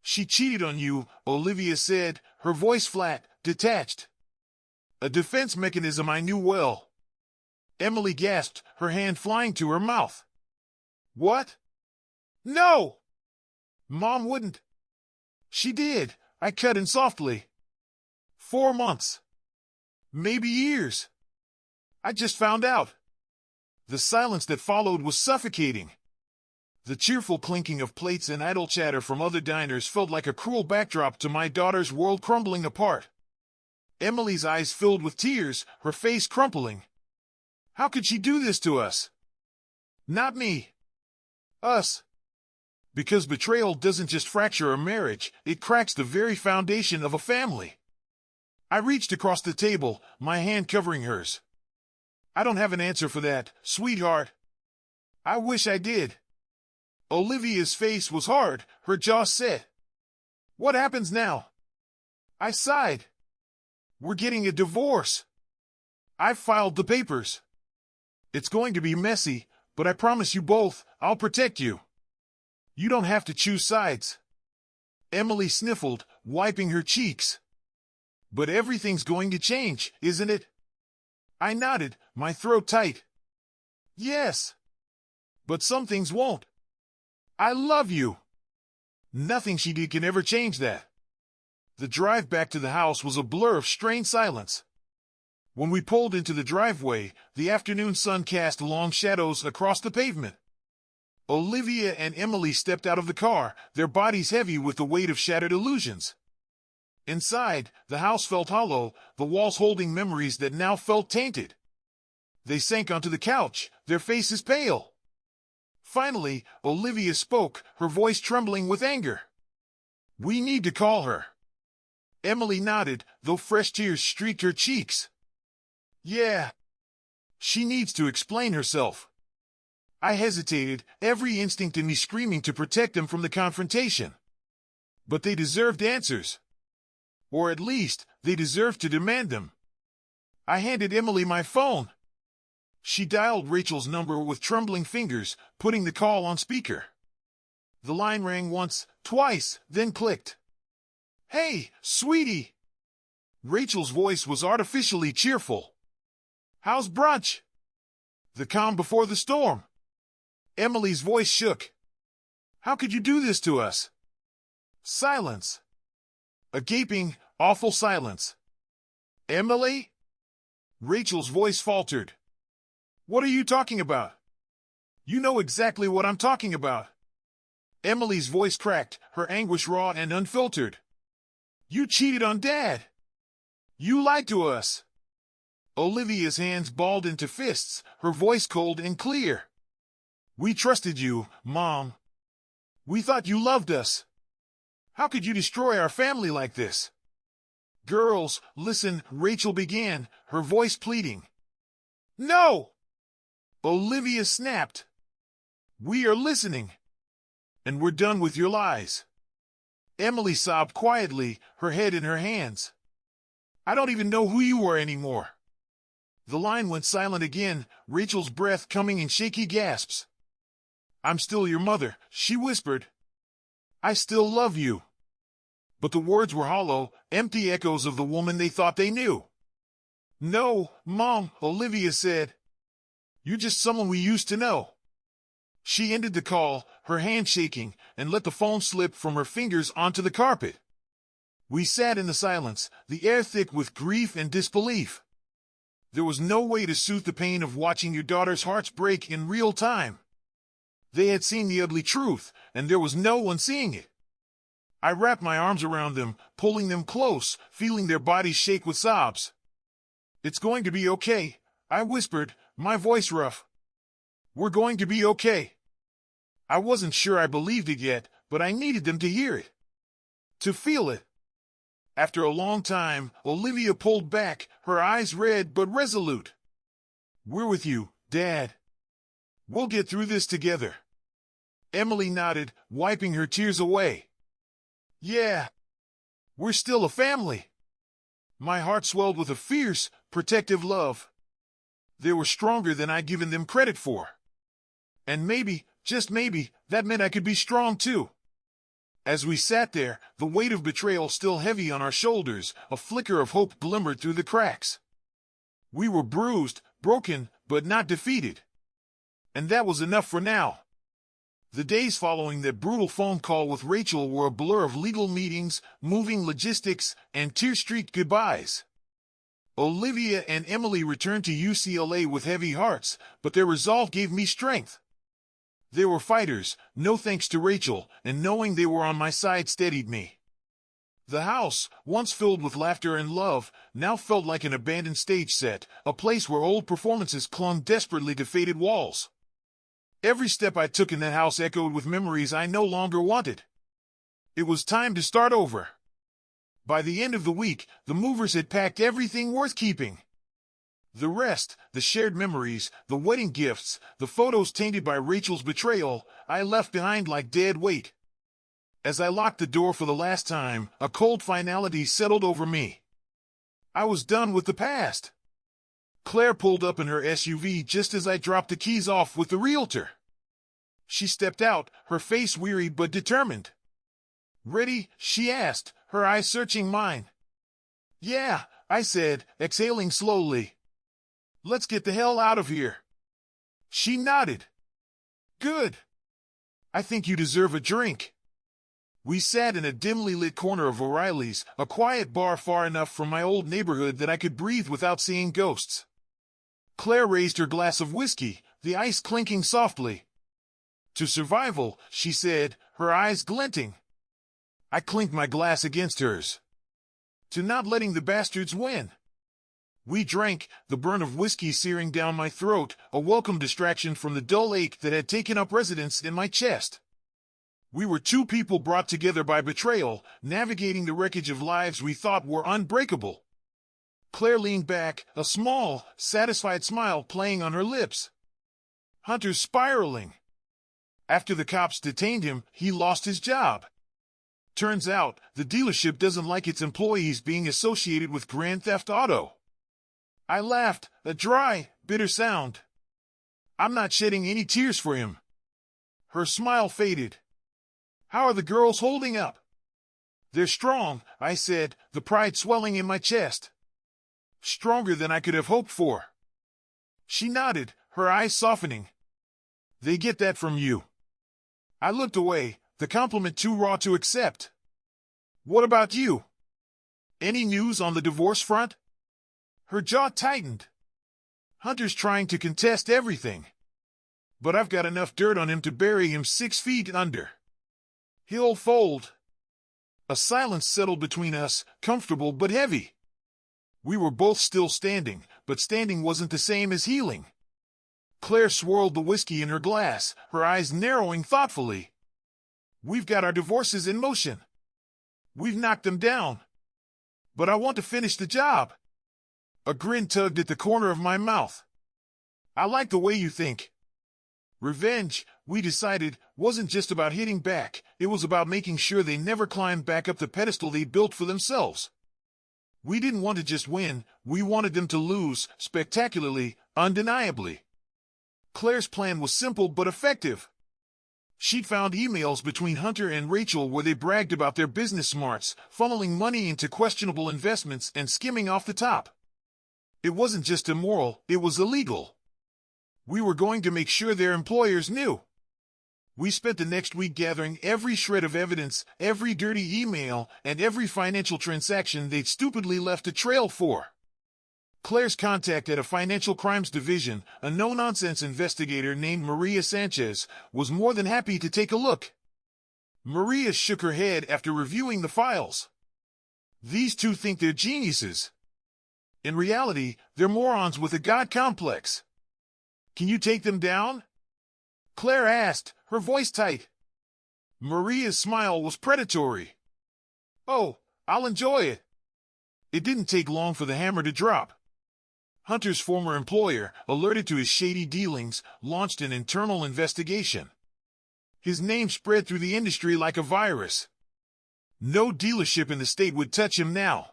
She cheated on you, Olivia said, her voice flat, detached. A defense mechanism I knew well. Emily gasped, her hand flying to her mouth. What? No! Mom wouldn't. She did, I cut in softly. 4 months. Maybe years. I just found out. The silence that followed was suffocating. The cheerful clinking of plates and idle chatter from other diners felt like a cruel backdrop to my daughter's world crumbling apart. Emily's eyes filled with tears, her face crumpling. How could she do this to us? Not me. Us. Because betrayal doesn't just fracture a marriage, it cracks the very foundation of a family. I reached across the table, my hand covering hers. I don't have an answer for that, sweetheart. I wish I did. Olivia's face was hard, her jaw set. What happens now? I sighed. We're getting a divorce. I've filed the papers. It's going to be messy, but I promise you both, I'll protect you. You don't have to choose sides. Emily sniffled, wiping her cheeks. But everything's going to change, isn't it? I nodded, my throat tight. Yes. But some things won't. I love you. Nothing she did can ever change that. The drive back to the house was a blur of strained silence. When we pulled into the driveway, the afternoon sun cast long shadows across the pavement. Olivia and Emily stepped out of the car, their bodies heavy with the weight of shattered illusions. Inside, the house felt hollow, the walls holding memories that now felt tainted. They sank onto the couch, their faces pale. Finally, Olivia spoke, her voice trembling with anger. We need to call her. Emily nodded, though fresh tears streaked her cheeks. Yeah. She needs to explain herself. I hesitated, every instinct in me screaming to protect them from the confrontation. But they deserved answers. Or at least, they deserved to demand them. I handed Emily my phone. She dialed Rachel's number with trembling fingers, putting the call on speaker. The line rang once, twice, then clicked. Hey, sweetie! Rachel's voice was artificially cheerful. How's brunch? The calm before the storm. Emily's voice shook. How could you do this to us? Silence. A gaping, awful silence. Emily? Rachel's voice faltered. What are you talking about? You know exactly what I'm talking about. Emily's voice cracked, her anguish raw and unfiltered. You cheated on Dad. You lied to us. Olivia's hands balled into fists, her voice cold and clear. We trusted you, Mom. We thought you loved us. How could you destroy our family like this? Girls, listen, Rachel began, her voice pleading. No! Olivia snapped. We are listening. And we're done with your lies. Emily sobbed quietly, her head in her hands. I don't even know who you are anymore. The line went silent again, Rachel's breath coming in shaky gasps. I'm still your mother, she whispered. I still love you. But the words were hollow, empty echoes of the woman they thought they knew. No, Mom, Olivia said. You're just someone we used to know. She ended the call, her hand shaking, and let the phone slip from her fingers onto the carpet. We sat in the silence, the air thick with grief and disbelief. There was no way to soothe the pain of watching your daughter's hearts break in real time. They had seen the ugly truth, and there was no one seeing it. I wrapped my arms around them, pulling them close, feeling their bodies shake with sobs. It's going to be okay, I whispered, my voice rough. We're going to be okay. I wasn't sure I believed it yet, but I needed them to hear it. To feel it. After a long time, Olivia pulled back, her eyes red but resolute. We're with you, Dad. We'll get through this together. Emily nodded, wiping her tears away. Yeah. We're still a family. My heart swelled with a fierce, protective love. They were stronger than I'd given them credit for. And maybe, just maybe, that meant I could be strong too. As we sat there, the weight of betrayal still heavy on our shoulders, a flicker of hope glimmered through the cracks. We were bruised, broken, but not defeated. And that was enough for now. The days following that brutal phone call with Rachel were a blur of legal meetings, moving logistics, and tear-streaked goodbyes. Olivia and Emily returned to UCLA with heavy hearts, but their resolve gave me strength. They were fighters, no thanks to Rachel, and knowing they were on my side steadied me. The house, once filled with laughter and love, now felt like an abandoned stage set, a place where old performances clung desperately to faded walls. Every step I took in that house echoed with memories I no longer wanted. It was time to start over. By the end of the week, the movers had packed everything worth keeping. The rest, the shared memories, the wedding gifts, the photos tainted by Rachel's betrayal, I left behind like dead weight. As I locked the door for the last time, a cold finality settled over me. I was done with the past. Claire pulled up in her SUV just as I dropped the keys off with the realtor. She stepped out, her face weary but determined. "Ready?" she asked, her eyes searching mine. "Yeah," I said, exhaling slowly. "Let's get the hell out of here." She nodded. "Good. I think you deserve a drink." We sat in a dimly lit corner of O'Reilly's, a quiet bar far enough from my old neighborhood that I could breathe without seeing ghosts. Claire raised her glass of whiskey, the ice clinking softly. "To survival," she said, her eyes glinting. I clinked my glass against hers. "To not letting the bastards win." We drank, the burn of whiskey searing down my throat, a welcome distraction from the dull ache that had taken up residence in my chest. We were two people brought together by betrayal, navigating the wreckage of lives we thought were unbreakable. Claire leaned back, a small, satisfied smile playing on her lips. "Hunter's spiraling. After the cops detained him, he lost his job. Turns out, the dealership doesn't like its employees being associated with Grand Theft Auto." I laughed, a dry, bitter sound. "I'm not shedding any tears for him." Her smile faded. "How are the girls holding up?" "They're strong," I said, the pride swelling in my chest. "Stronger than I could have hoped for." She nodded, her eyes softening. "They get that from you." I looked away, the compliment too raw to accept. "What about you? Any news on the divorce front?" Her jaw tightened. "Hunter's trying to contest everything. But I've got enough dirt on him to bury him 6 feet under. He'll fold." A silence settled between us, comfortable but heavy. We were both still standing, but standing wasn't the same as healing. Claire swirled the whiskey in her glass, her eyes narrowing thoughtfully. "We've got our divorces in motion. We've knocked them down. But I want to finish the job." A grin tugged at the corner of my mouth. "I like the way you think." Revenge, we decided, wasn't just about hitting back, it was about making sure they never climbed back up the pedestal they built for themselves. We didn't want to just win, we wanted them to lose, spectacularly, undeniably. Claire's plan was simple but effective. She'd found emails between Hunter and Rachel where they bragged about their business smarts, funneling money into questionable investments and skimming off the top. It wasn't just immoral, it was illegal. We were going to make sure their employers knew. We spent the next week gathering every shred of evidence, every dirty email, and every financial transaction they'd stupidly left a trail for. Claire's contact at a financial crimes division, a no-nonsense investigator named Maria Sanchez, was more than happy to take a look. Maria shook her head after reviewing the files. These two think they're geniuses. In reality, they're morons with a god complex. Can you take them down? Claire asked, her voice tight. Maria's smile was predatory. Oh, I'll enjoy it. It didn't take long for the hammer to drop. Hunter's former employer, alerted to his shady dealings, launched an internal investigation. His name spread through the industry like a virus. No dealership in the state would touch him now.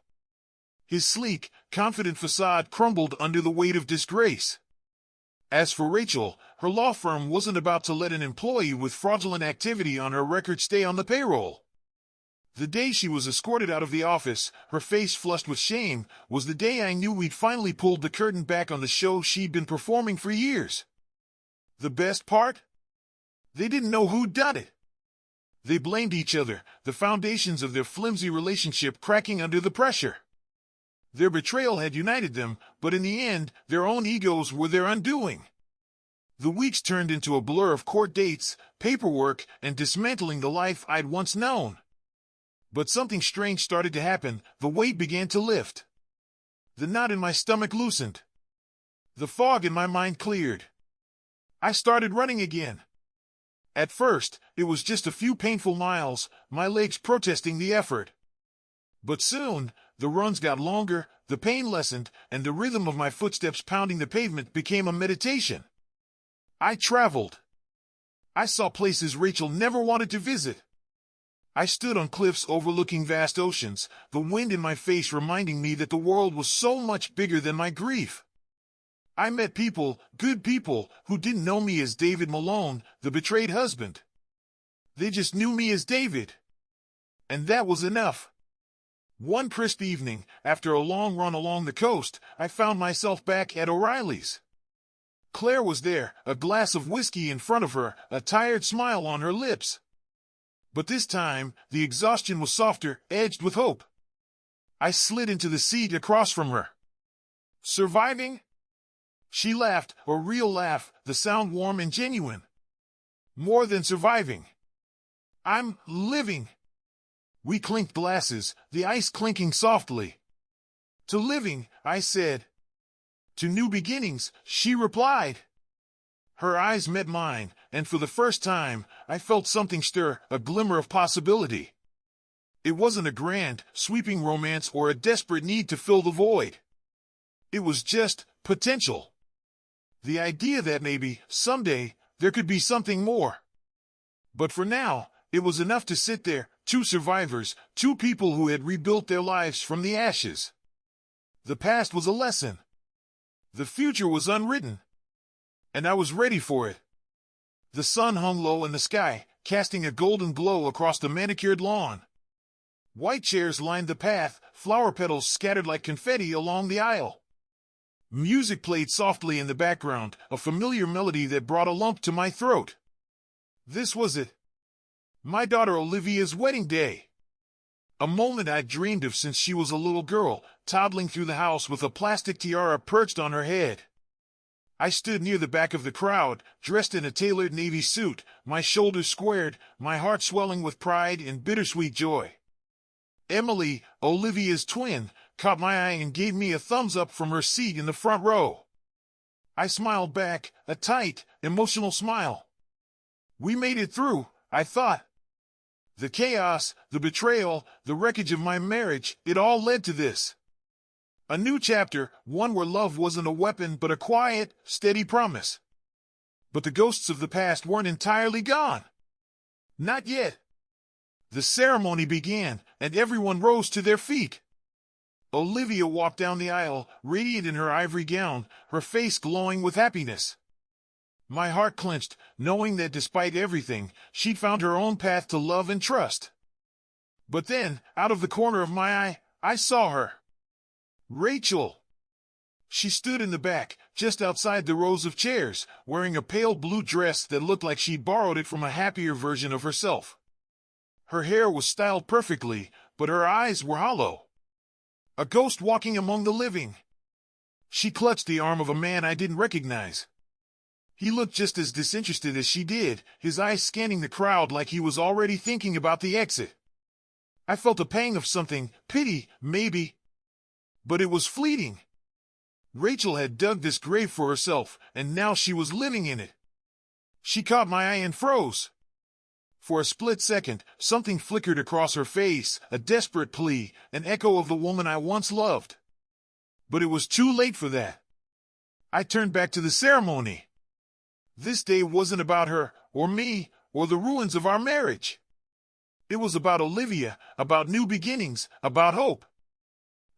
His sleek, confident facade crumbled under the weight of disgrace. As for Rachel, her law firm wasn't about to let an employee with fraudulent activity on her record stay on the payroll. The day she was escorted out of the office, her face flushed with shame, was the day I knew we'd finally pulled the curtain back on the show she'd been performing for years. The best part? They didn't know who'd done it. They blamed each other, the foundations of their flimsy relationship cracking under the pressure. Their betrayal had united them, but in the end, their own egos were their undoing. The weeks turned into a blur of court dates, paperwork, and dismantling the life I'd once known. But something strange started to happen. The weight began to lift. The knot in my stomach loosened. The fog in my mind cleared. I started running again. At first, it was just a few painful miles, my legs protesting the effort. But soon, the runs got longer, the pain lessened, and the rhythm of my footsteps pounding the pavement became a meditation. I traveled. I saw places Rachel never wanted to visit. I stood on cliffs overlooking vast oceans, the wind in my face reminding me that the world was so much bigger than my grief. I met people, good people, who didn't know me as David Malone, the betrayed husband. They just knew me as David. And that was enough. One crisp evening, after a long run along the coast, I found myself back at O'Reilly's. Claire was there, a glass of whiskey in front of her, a tired smile on her lips. But this time, the exhaustion was softer, edged with hope. I slid into the seat across from her. Surviving? She laughed, a real laugh, the sound warm and genuine. More than surviving. I'm living. We clinked glasses, the ice clinking softly. To living, I said. To new beginnings, she replied. Her eyes met mine, and for the first time, I felt something stir, a glimmer of possibility. It wasn't a grand, sweeping romance or a desperate need to fill the void. It was just potential. The idea that maybe, someday, there could be something more. But for now, it was enough to sit there, two survivors, two people who had rebuilt their lives from the ashes. The past was a lesson. The future was unwritten. And I was ready for it. The sun hung low in the sky, casting a golden glow across the manicured lawn. White chairs lined the path, flower petals scattered like confetti along the aisle. Music played softly in the background, a familiar melody that brought a lump to my throat. This was it. My daughter Olivia's wedding day. A moment I'd dreamed of since she was a little girl, toddling through the house with a plastic tiara perched on her head. I stood near the back of the crowd, dressed in a tailored navy suit, my shoulders squared, my heart swelling with pride and bittersweet joy. Emily, Olivia's twin, caught my eye and gave me a thumbs up from her seat in the front row. I smiled back, a tight, emotional smile. We made it through, I thought. The chaos, the betrayal, the wreckage of my marriage, it all led to this. A new chapter, one where love wasn't a weapon but a quiet, steady promise. But the ghosts of the past weren't entirely gone. Not yet. The ceremony began, and everyone rose to their feet. Olivia walked down the aisle, radiant in her ivory gown, her face glowing with happiness. My heart clenched, knowing that despite everything, she'd found her own path to love and trust. But then, out of the corner of my eye, I saw her. Rachel. She stood in the back, just outside the rows of chairs, wearing a pale blue dress that looked like she'd borrowed it from a happier version of herself. Her hair was styled perfectly, but her eyes were hollow. A ghost walking among the living. She clutched the arm of a man I didn't recognize. He looked just as disinterested as she did, his eyes scanning the crowd like he was already thinking about the exit. I felt a pang of something, pity, maybe. But it was fleeting. Rachel had dug this grave for herself, and now she was living in it. She caught my eye and froze. For a split second, something flickered across her face, a desperate plea, an echo of the woman I once loved. But it was too late for that. I turned back to the ceremony. This day wasn't about her, or me, or the ruins of our marriage. It was about Olivia, about new beginnings, about hope.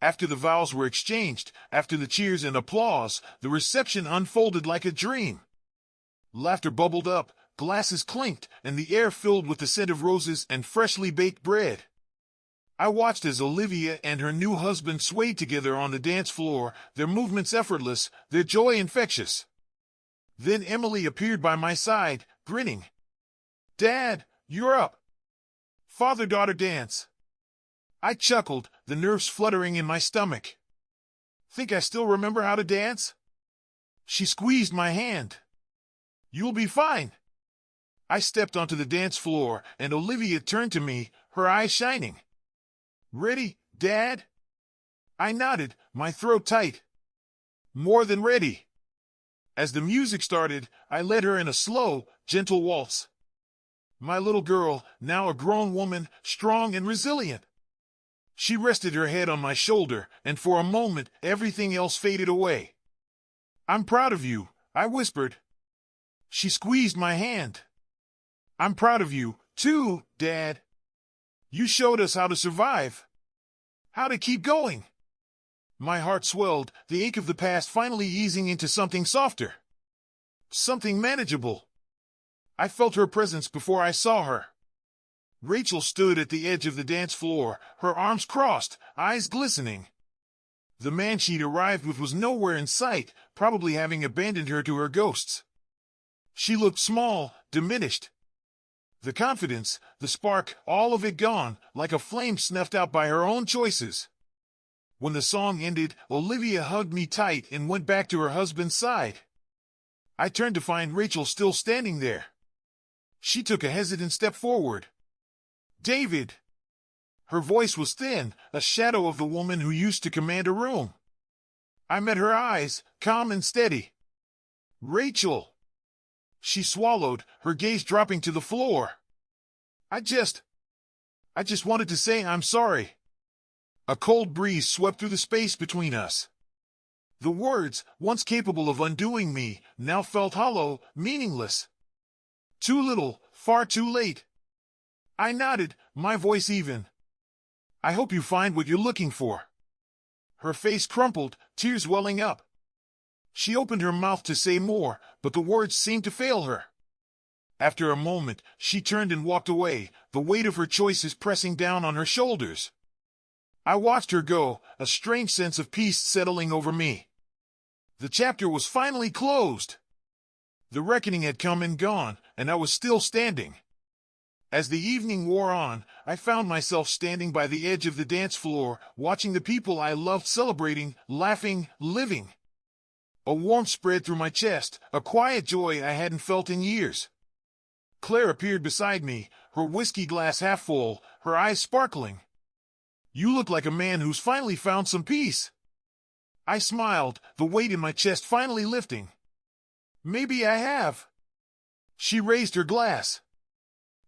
After the vows were exchanged, after the cheers and applause, the reception unfolded like a dream. Laughter bubbled up, glasses clinked, and the air filled with the scent of roses and freshly baked bread. I watched as Olivia and her new husband swayed together on the dance floor, their movements effortless, their joy infectious. Then Emily appeared by my side, grinning. "Dad, you're up. Father-daughter dance." I chuckled, the nerves fluttering in my stomach. "Think I still remember how to dance?" She squeezed my hand. "You'll be fine." I stepped onto the dance floor, and Olivia turned to me, her eyes shining. "Ready, Dad?" I nodded, my throat tight. "More than ready." As the music started, I led her in a slow, gentle waltz. My little girl, now a grown woman, strong and resilient. She rested her head on my shoulder, and for a moment, everything else faded away. "I'm proud of you," I whispered. She squeezed my hand. "I'm proud of you, too, Dad. You showed us how to survive. How to keep going." My heart swelled, the ache of the past finally easing into something softer. Something manageable. I felt her presence before I saw her. Rachel stood at the edge of the dance floor, her arms crossed, eyes glistening. The man she'd arrived with was nowhere in sight, probably having abandoned her to her ghosts. She looked small, diminished. The confidence, the spark, all of it gone, like a flame snuffed out by her own choices. When the song ended, Olivia hugged me tight and went back to her husband's side. I turned to find Rachel still standing there. She took a hesitant step forward. "David." Her voice was thin, a shadow of the woman who used to command a room. I met her eyes, calm and steady. "Rachel." She swallowed, her gaze dropping to the floor. I just wanted to say I'm sorry." A cold breeze swept through the space between us. The words, once capable of undoing me, now felt hollow, meaningless. Too little, far too late. I nodded, my voice even. "I hope you find what you're looking for." Her face crumpled, tears welling up. She opened her mouth to say more, but the words seemed to fail her. After a moment, she turned and walked away, the weight of her choices pressing down on her shoulders. I watched her go, a strange sense of peace settling over me. The chapter was finally closed. The reckoning had come and gone, and I was still standing. As the evening wore on, I found myself standing by the edge of the dance floor, watching the people I loved celebrating, laughing, living. A warmth spread through my chest, a quiet joy I hadn't felt in years. Claire appeared beside me, her whiskey glass half full, her eyes sparkling. "You look like a man who's finally found some peace." I smiled, the weight in my chest finally lifting. "Maybe I have." She raised her glass.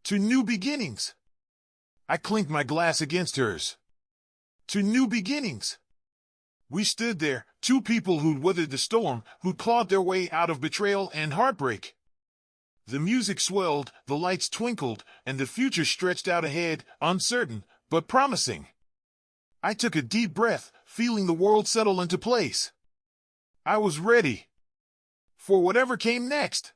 "To new beginnings." I clinked my glass against hers. "To new beginnings." We stood there, two people who'd weathered the storm, who'd clawed their way out of betrayal and heartbreak. The music swelled, the lights twinkled, and the future stretched out ahead, uncertain, but promising. I took a deep breath, feeling the world settle into place. I was ready for whatever came next.